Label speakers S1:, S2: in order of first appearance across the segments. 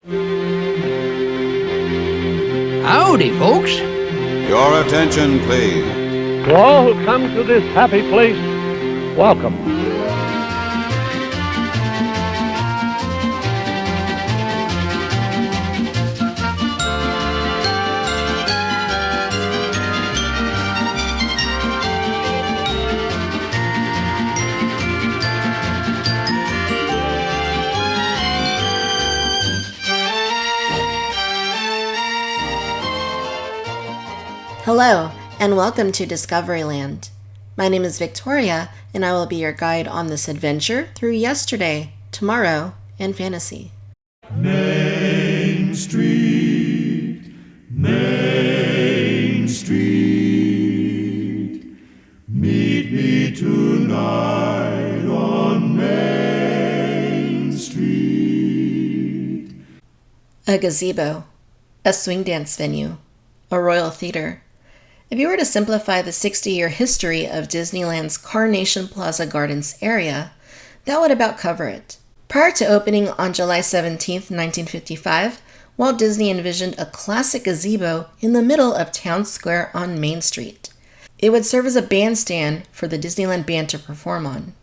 S1: Howdy, folks.
S2: Your attention, please.
S3: To all who come to this happy place, welcome.
S4: Hello, and welcome to Discoveryland. My name is Victoria, and I will be your guide on this adventure through yesterday, tomorrow, and fantasy.
S5: Main Street, Main Street, meet me tonight on Main Street.
S4: A gazebo, a swing dance venue, a royal theater. If you were to simplify the 60-year history of Disneyland's Carnation Plaza Gardens area, that would about cover it. Prior to opening on July 17, 1955, Walt Disney envisioned a classic gazebo in the middle of Town Square on Main Street. It would serve as a bandstand for the Disneyland band to perform on.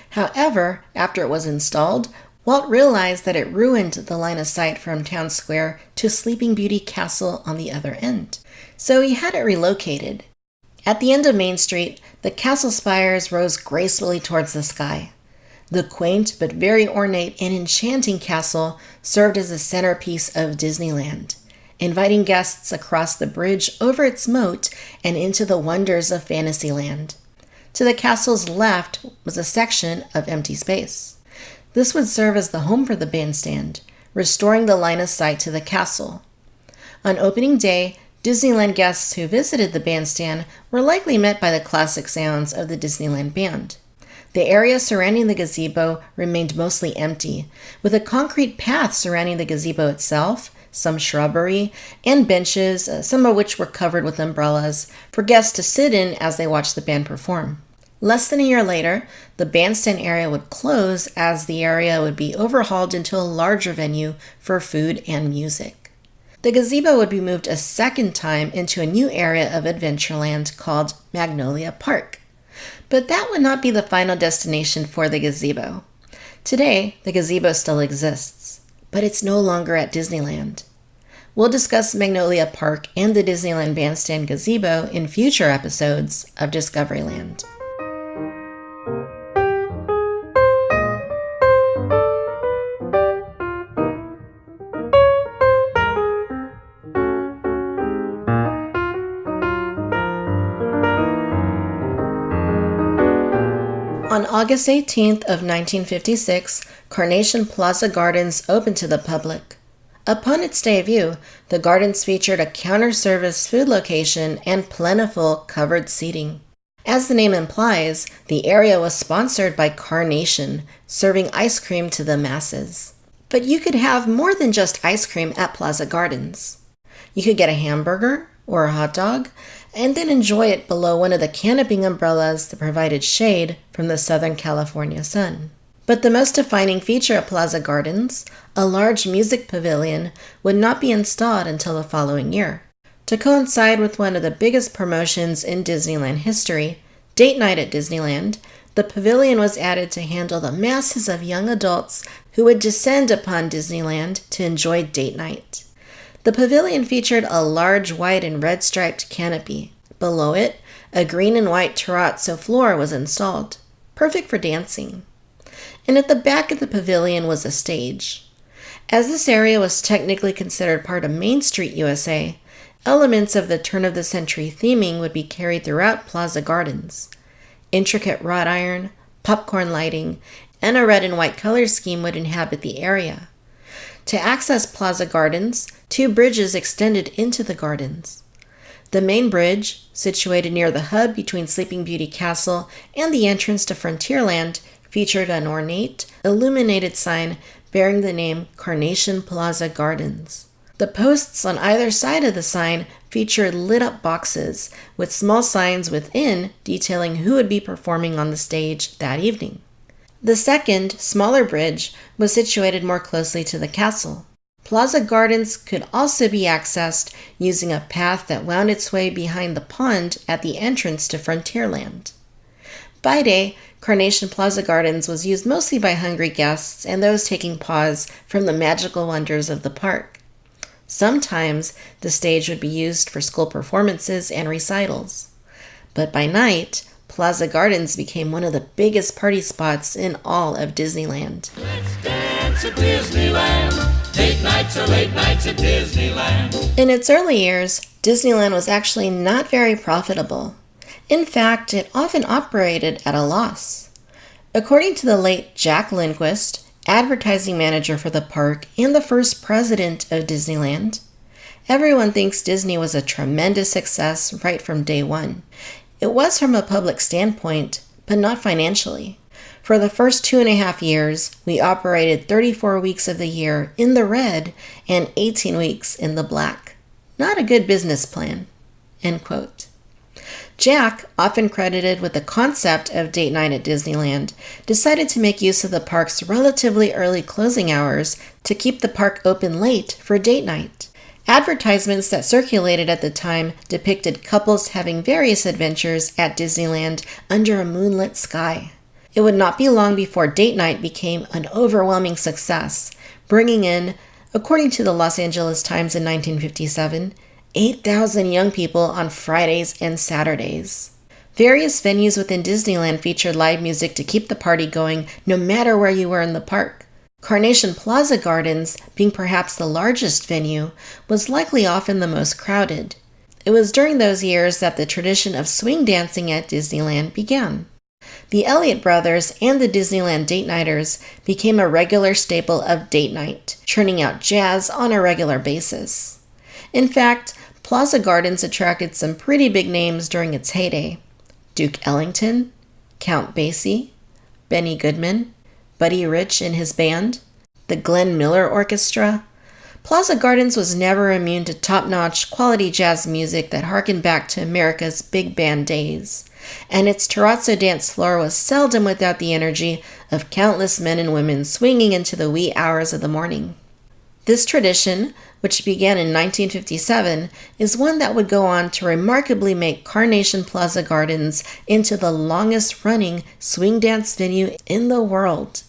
S4: However, after it was installed, Walt realized that it ruined the line of sight from Town Square to Sleeping Beauty Castle on the other end. So he had it relocated. At the end of Main Street, the castle spires rose gracefully towards the sky. The quaint but very ornate and enchanting castle served as the centerpiece of Disneyland, inviting guests across the bridge over its moat and into the wonders of Fantasyland. To the castle's left was a section of empty space. This would serve as the home for the bandstand, restoring the line of sight to the castle. On opening day, Disneyland guests who visited the bandstand were likely met by the classic sounds of the Disneyland band. The area surrounding the gazebo remained mostly empty, with a concrete path surrounding the gazebo itself, some shrubbery, and benches, some of which were covered with umbrellas, for guests to sit in as they watched the band perform. Less than a year later, the bandstand area would close as the area would be overhauled into a larger venue for food and music. The gazebo would be moved a second time into a new area of Adventureland called Magnolia Park. But that would not be the final destination for the gazebo. Today, the gazebo still exists, but it's no longer at Disneyland. We'll discuss Magnolia Park and the Disneyland Bandstand gazebo in future episodes of Discoveryland. On August 18th of 1956, Carnation Plaza Gardens opened to the public. Upon its debut, the gardens featured a counter-service food location and plentiful covered seating. As the name implies, the area was sponsored by Carnation, serving ice cream to the masses. But you could have more than just ice cream at Plaza Gardens. You could get a hamburger or a hot dog, and then enjoy it below one of the canopying umbrellas that provided shade from the Southern California sun. But the most defining feature at Plaza Gardens, a large music pavilion, would not be installed until the following year. To coincide with one of the biggest promotions in Disneyland history, Date Night at Disneyland, the pavilion was added to handle the masses of young adults who would descend upon Disneyland to enjoy Date Night. The pavilion featured a large white and red striped canopy. Below it, a green and white terrazzo floor was installed, perfect for dancing. And at the back of the pavilion was a stage. As this area was technically considered part of Main Street, U.S.A., elements of the turn-of-the-century theming would be carried throughout Plaza Gardens. Intricate wrought iron, popcorn lighting, and a red and white color scheme would inhabit the area. To access Plaza Gardens, two bridges extended into the gardens. The main bridge, situated near the hub between Sleeping Beauty Castle and the entrance to Frontierland, featured an ornate, illuminated sign bearing the name Carnation Plaza Gardens. The posts on either side of the sign featured lit-up boxes with small signs within detailing who would be performing on the stage that evening. The second, smaller bridge was situated more closely to the castle. Plaza Gardens could also be accessed using a path that wound its way behind the pond at the entrance to Frontierland. By day, Carnation Plaza Gardens was used mostly by hungry guests and those taking pause from the magical wonders of the park. Sometimes the stage would be used for school performances and recitals. But by night, Plaza Gardens became one of the biggest party spots in all of Disneyland.
S5: Let's dance at Disneyland. Date nights or late nights at Disneyland.
S4: In its early years, Disneyland was actually not very profitable. In fact, it often operated at a loss. According to the late Jack Lindquist, advertising manager for the park and the first president of Disneyland, everyone thinks Disney was a tremendous success right from day one. It was from a public standpoint, but not financially. For the first 2.5 years, we operated 34 weeks of the year in the red and 18 weeks in the black. Not a good business plan." End quote. Jack, often credited with the concept of Date Night at Disneyland, decided to make use of the park's relatively early closing hours to keep the park open late for date night. Advertisements that circulated at the time depicted couples having various adventures at Disneyland under a moonlit sky. It would not be long before date night became an overwhelming success, bringing in, according to the Los Angeles Times in 1957, 8,000 young people on Fridays and Saturdays. Various venues within Disneyland featured live music to keep the party going no matter where you were in the park. Carnation Plaza Gardens, being perhaps the largest venue, was likely often the most crowded. It was during those years that the tradition of swing dancing at Disneyland began. The Elliott brothers and the Disneyland Date Nighters became a regular staple of date night, churning out jazz on a regular basis. In fact, Plaza Gardens attracted some pretty big names during its heyday. Duke Ellington, Count Basie, Benny Goodman, Buddy Rich and his band, the Glenn Miller Orchestra. Plaza Gardens was never immune to top-notch quality jazz music that harkened back to America's big band days, and its terrazzo dance floor was seldom without the energy of countless men and women swinging into the wee hours of the morning. This tradition, which began in 1957, is one that would go on to remarkably make Carnation Plaza Gardens into the longest-running swing dance venue in the world.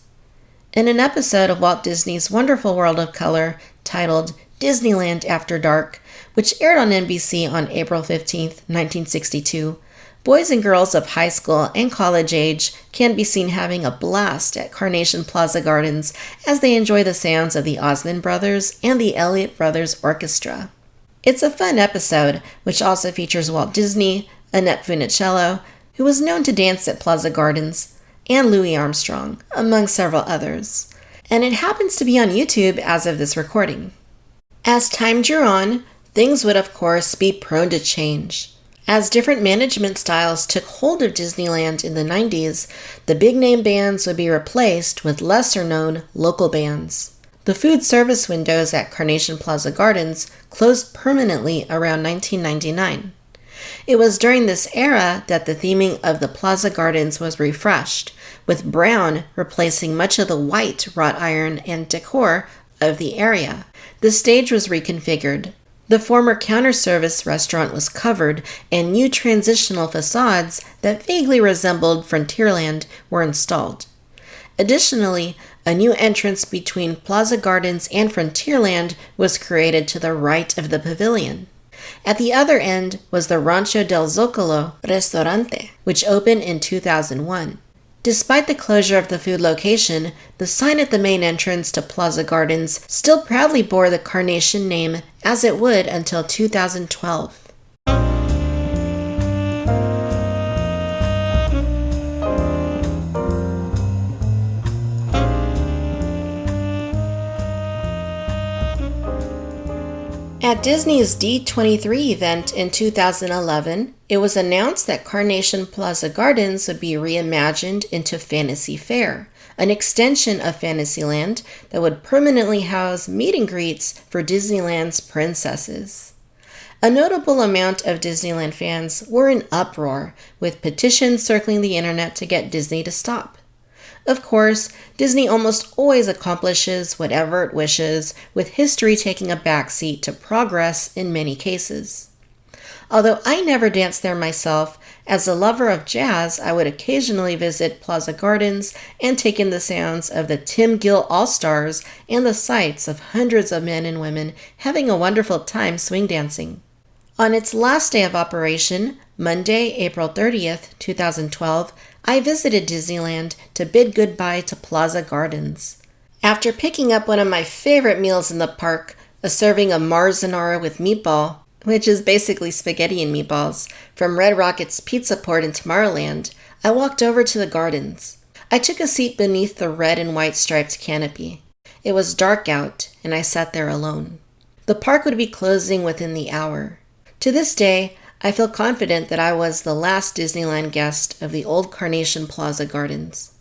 S4: In an episode of Walt Disney's Wonderful World of Color titled Disneyland After Dark, which aired on NBC on April 15, 1962, boys and girls of high school and college age can be seen having a blast at Carnation Plaza Gardens as they enjoy the sounds of the Osmond Brothers and the Elliott Brothers Orchestra. It's a fun episode, which also features Walt Disney, Annette Funicello, who was known to dance at Plaza Gardens, and Louis Armstrong, among several others. And it happens to be on YouTube as of this recording. As time drew on, things would of course be prone to change. As different management styles took hold of Disneyland in the 90s, the big-name bands would be replaced with lesser-known local bands. The food service windows at Carnation Plaza Gardens closed permanently around 1999. It was during this era that the theming of the Plaza Gardens was refreshed, with brown replacing much of the white wrought iron and decor of the area. The stage was reconfigured. The former counter-service restaurant was covered, and new transitional facades that vaguely resembled Frontierland were installed. Additionally, a new entrance between Plaza Gardens and Frontierland was created to the right of the pavilion. At the other end was the Rancho del Zocalo Restaurante, which opened in 2001. Despite the closure of the food location, the sign at the main entrance to Plaza Gardens still proudly bore the Carnation name, as it would until 2012. At Disney's D23 event in 2011, it was announced that Carnation Plaza Gardens would be reimagined into Fantasy Fair, an extension of Fantasyland that would permanently house meet and greets for Disneyland's princesses. A notable amount of Disneyland fans were in uproar, with petitions circling the internet to get Disney to stop. Of course, Disney almost always accomplishes whatever it wishes, with history taking a backseat to progress in many cases. Although I never danced there myself, as a lover of jazz, I would occasionally visit Plaza Gardens and take in the sounds of the Tim Gill All-Stars and the sights of hundreds of men and women having a wonderful time swing dancing. On its last day of operation, Monday, April 30th, 2012, I visited Disneyland to bid goodbye to Plaza Gardens. After picking up one of my favorite meals in the park, a serving of marzanara with meatball, which is basically spaghetti and meatballs, from Red Rocket's Pizza Port in Tomorrowland, I walked over to the gardens. I took a seat beneath the red and white striped canopy. It was dark out, and I sat there alone. The park would be closing within the hour. To this day, I feel confident that I was the last Disneyland guest of the old Carnation Plaza Gardens.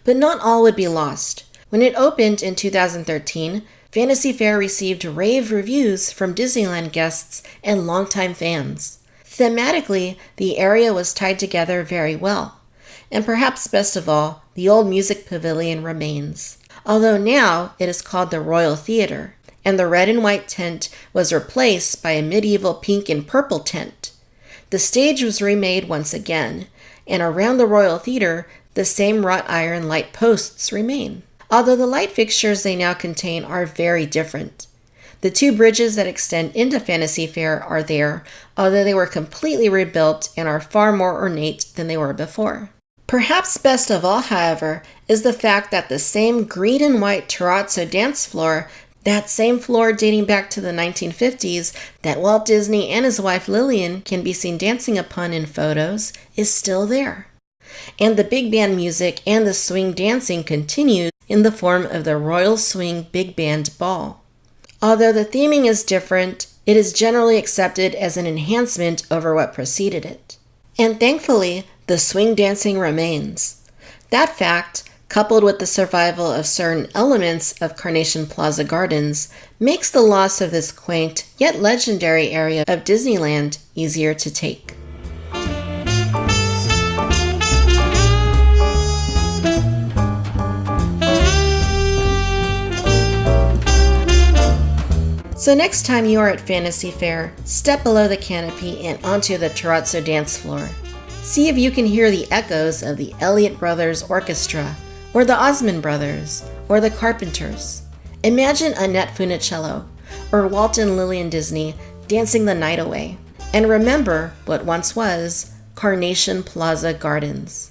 S4: But not all would be lost. When it opened in 2013, Fantasy Fair received rave reviews from Disneyland guests and longtime fans. Thematically, the area was tied together very well. And perhaps best of all, the old music pavilion remains. Although now it is called the Royal Theater, and the red and white tent was replaced by a medieval pink and purple tent. The stage was remade once again, and around the Royal Theater, the same wrought iron light posts remain. Although the light fixtures they now contain are very different. The two bridges that extend into Fantasy Fair are there, although they were completely rebuilt and are far more ornate than they were before. Perhaps best of all, however, is the fact that the same green and white terrazzo dance floor, that same floor dating back to the 1950s that Walt Disney and his wife Lillian can be seen dancing upon in photos, is still there. And the big band music and the swing dancing continues in the form of the Royal Swing Big Band Ball. Although the theming is different, it is generally accepted as an enhancement over what preceded it. And thankfully, the swing dancing remains. That fact, coupled with the survival of certain elements of Carnation Plaza Gardens, makes the loss of this quaint yet legendary area of Disneyland easier to take. So next time you are at Fantasy Fair, step below the canopy and onto the terrazzo dance floor. See if you can hear the echoes of the Elliott Brothers Orchestra, or the Osmond Brothers, or the Carpenters. Imagine Annette Funicello, or Walt and Lillian Disney dancing the night away. And remember what once was Carnation Plaza Gardens.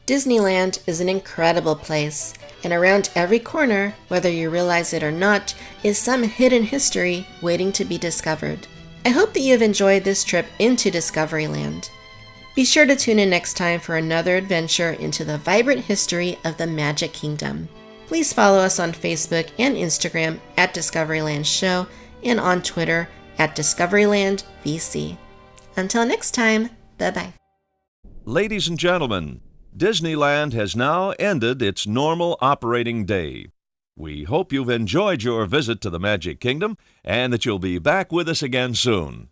S4: Disneyland is an incredible place, and around every corner, whether you realize it or not, is some hidden history waiting to be discovered. I hope that you have enjoyed this trip into Discoveryland. Be sure to tune in next time for another adventure into the vibrant history of the Magic Kingdom. Please follow us on Facebook and Instagram at Discoveryland Show and on Twitter at Discoveryland VC. Until next time, bye-bye.
S1: Ladies and gentlemen, Disneyland has now ended its normal operating day. We hope you've enjoyed your visit to the Magic Kingdom and that you'll be back with us again soon.